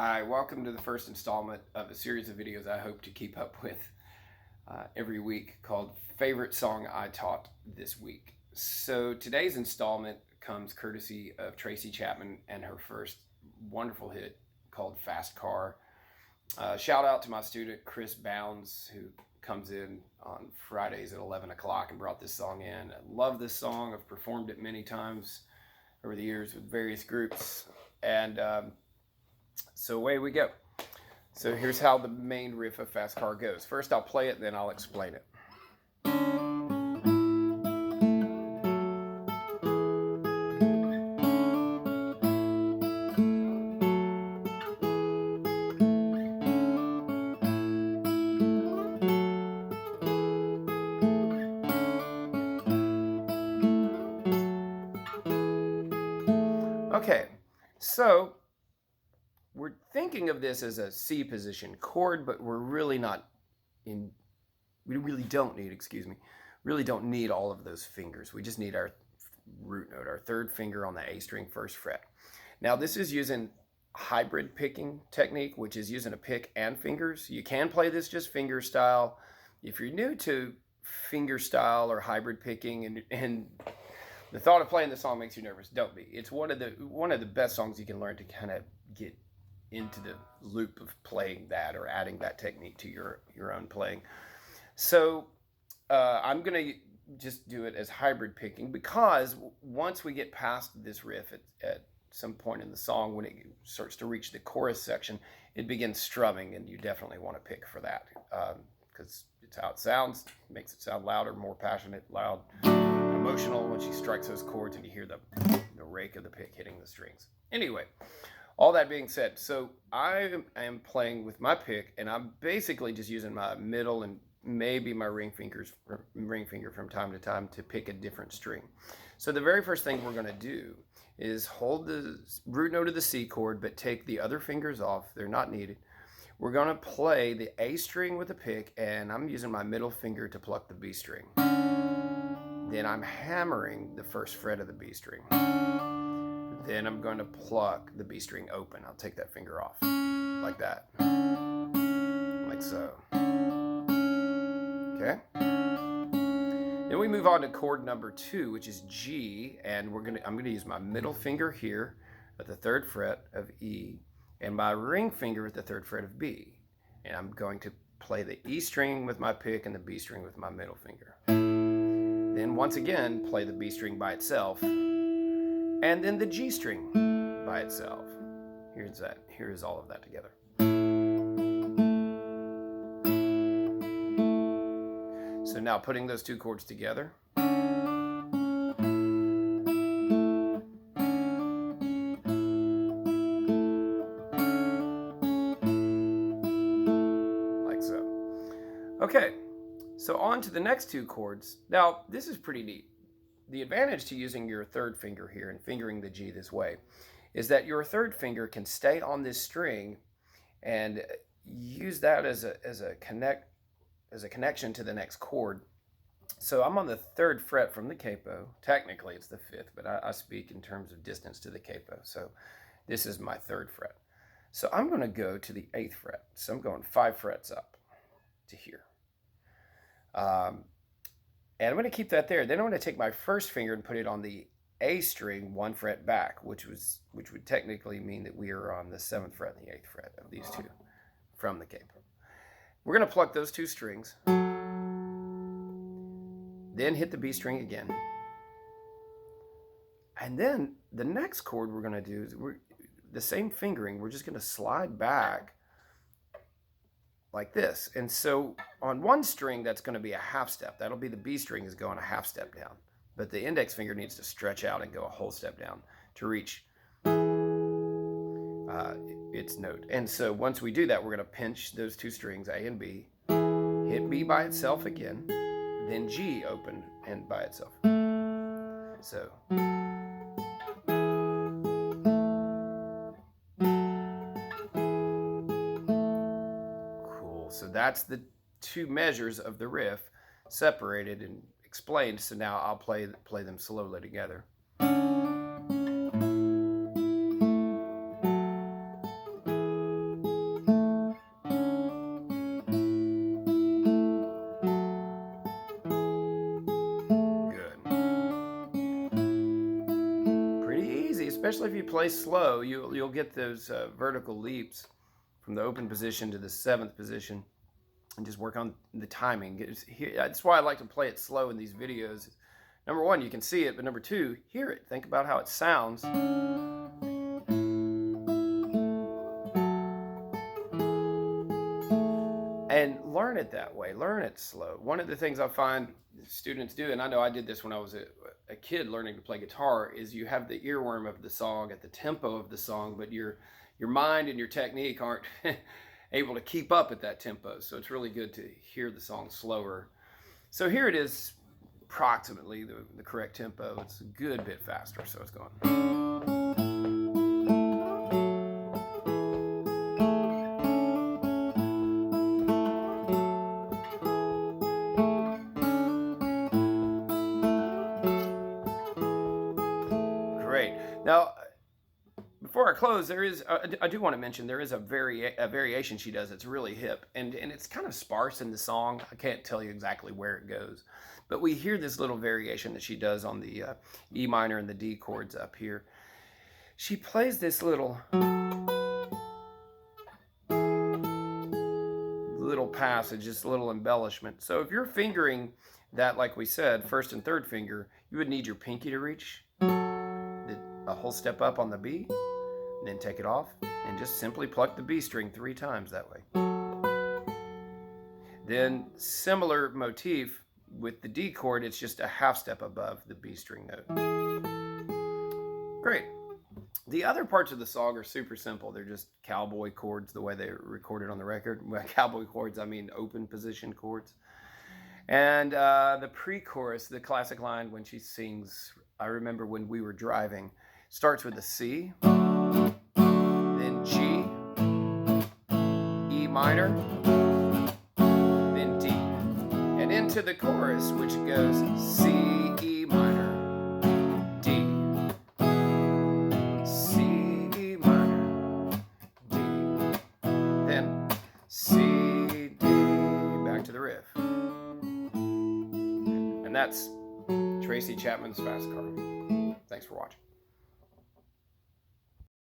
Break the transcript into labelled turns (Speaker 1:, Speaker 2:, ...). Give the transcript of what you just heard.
Speaker 1: Hi, welcome to the first installment of a series of videos I hope to keep up with every week called Favorite Song I Taught This Week. So today's installment comes courtesy of Tracy Chapman and her first wonderful hit called Fast Car. Shout out to my student Chris Bounds, who comes in on Fridays at 11 o'clock and brought this song in. I love this song. I've performed it many times over the years with various groups. And so away we go. So here's how the main riff of Fast Car goes. First I'll play it, then I'll explain it. Okay, so we're thinking of this as a C position chord, but we're really not in, we really don't need all of those fingers. We just need our root note, our third finger on the A string first fret. Now this is using hybrid picking technique, which is using a pick and fingers. You can play this just finger style. If you're new to finger style or hybrid picking and the thought of playing the song makes you nervous, don't be. It's one of the best songs you can learn to kind of get into the loop of playing that or adding that technique to your own playing. So I'm going to just do it as hybrid picking, because once we get past this riff at some point in the song, when it starts to reach the chorus section, it begins strumming, and you definitely want to pick for that, because it's how it sounds. It makes it sound louder, more passionate, loud, emotional when she strikes those chords and you hear the rake of the pick hitting the strings. Anyway, all that being said, so I am playing with my pick, and I'm basically just using my middle and maybe my ring finger from time to time to pick a different string. So the very first thing we're going to do is hold the root note of the C chord, but take the other fingers off. They're not needed. We're going to play the A string with a pick, and I'm using my middle finger to pluck the B string. Then I'm hammering the first fret of the B string. Then I'm going to pluck the B string open. I'll take that finger off, like that, like so. Okay? Then we move on to chord number 2, which is G, and I'm going to use my middle finger here at the 3rd fret of E, and my ring finger at the 3rd fret of B. And I'm going to play the E string with my pick and the B string with my middle finger. Then once again, play the B string by itself, and then the G string by itself. Here's all of that together. So now putting those two chords together. Like so. Okay, so on to the next two chords. Now, this is pretty neat. The advantage to using your third finger here and fingering the G this way is that your third finger can stay on this string and use that as a connection to the next chord. So I'm on the 3rd fret from the capo. Technically it's the 5th, but I speak in terms of distance to the capo. So this is my 3rd fret. So I'm going to go to the 8th fret. So I'm going 5 frets up to here. And I'm going to keep that there. Then I'm going to take my first finger and put it on the A string 1 fret back, which would technically mean that we are on the 7th fret and the 8th fret of these two from the capo. We're going to pluck those two strings, then hit the B string again. And then the next chord we're going to do is the same fingering. We're just going to slide back like this. And so on one string, that's going to be a half step. That'll be the B string is going a half step down. But the index finger needs to stretch out and go a whole step down to reach its note. And so once we do that, we're going to pinch those two strings, A and B, hit B by itself again, then G open and by itself. So. So that's the two measures of the riff separated and explained. So now I'll play them slowly together. especially if you play slow, you'll get those vertical leaps from the open position to the 7th position, and just work on the timing. That's why I like to play it slow in these videos. Number one, you can see it, but number two, hear it. Think about how it sounds. And learn it that way. Learn it slow. One of the things I find students do, and I know I did this when I was a kid learning to play guitar, is you have the earworm of the song at the tempo of the song, but your mind and your technique aren't able to keep up at that tempo. So it's really good to hear the song slower. So here it is, approximately the correct tempo. It's a good bit faster, so it's going. Great. Now, before I close, there is I do want to mention there is a variation she does that's really hip, and it's kind of sparse in the song. I can't tell you exactly where it goes, but we hear this little variation that she does on the E minor and the D chords up here. She plays this little passage, just a little embellishment. So if you're fingering that, like we said, 1st and 3rd finger, you would need your pinky to reach a whole step up on the B, and then take it off and just simply pluck the B string 3 times that way. Then similar motif with the D chord, it's just a half step above the B string note. Great. The other parts of the song are super simple. They're just cowboy chords the way they're recorded on the record. By cowboy chords, I mean open position chords. And the pre-chorus, the classic line when she sings, "I remember when we were driving," starts with a C, then G, E minor, then D, and into the chorus, which goes C, E minor, D, C, E minor, D, then C, D, back to the riff. And that's Tracy Chapman's Fast Car. Thanks for watching.